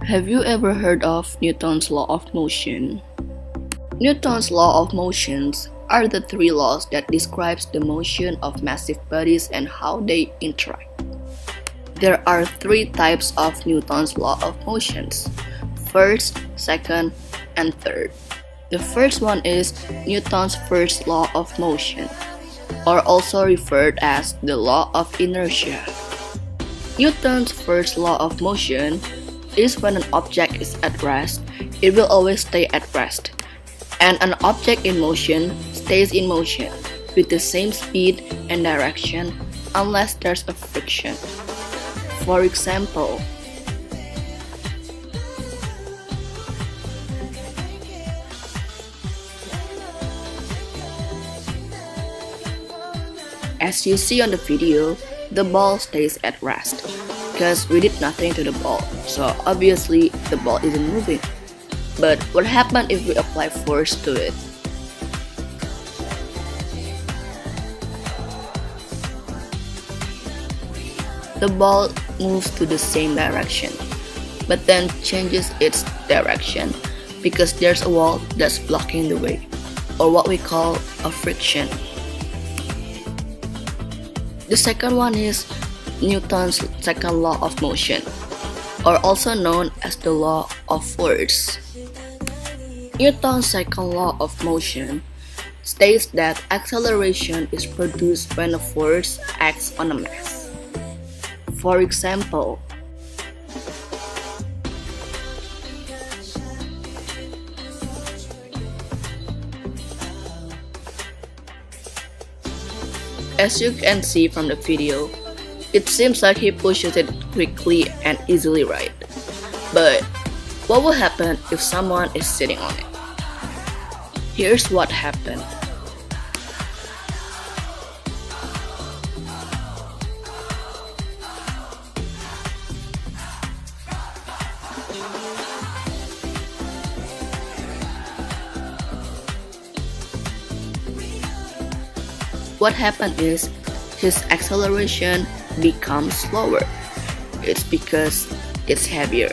Have you ever heard of Newton's law of motion? Newton's law of motions are the three laws that describes the motion of massive bodies and how they interact. There are three types of Newton's law of motions: first, second, and third. The first one is Newton's first law of motion, or also referred as the law of inertia. Newton's first law of motion is when an object is at rest, it will always stay at rest, and an object in motion stays in motion with the same speed and direction unless there's a friction. For example, as you see on the video, the ball stays at rest because we did nothing to the ball, so obviously the ball isn't moving. But what happens if we apply force to it? The ball moves to the same direction, but then changes its direction because there's a wall that's blocking the way, or what we call a friction. The second one is Newton's second law of motion, or also known as the law of force. Newton's second law of motion states that acceleration is produced when a force acts on a mass. For example, as you can see from the video, it seems like he pushes it quickly and easily, right? But what will happen if someone is sitting on it? Here's what happened. What happened is his acceleration becomes slower. It's because it's heavier.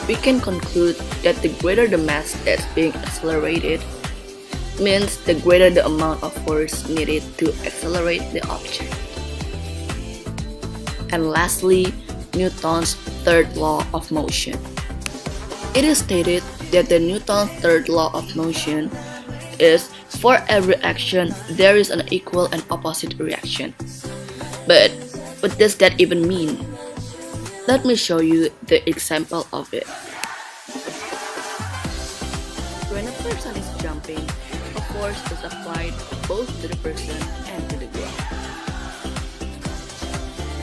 We can conclude that the greater the mass that's being accelerated means the greater the amount of force needed to accelerate the object. And lastly, Newton's third law of motion. It is stated that the Newton's third law of motion is for every action there is an equal and opposite reaction. But what does that even mean? Let me show you the example of it. When a person is jumping, a force is applied both to the person and to the ground.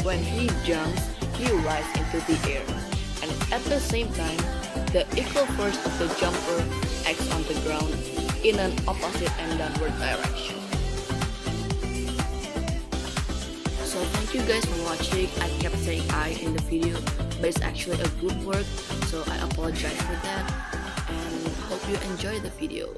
When he jumps, he rises into the air, and at the same time, the equal force of the jumper acts on the ground in an opposite and downward direction. So thank you guys for watching. I kept saying I in the video, but it's actually a group work, so I apologize for that, and hope you enjoy the video.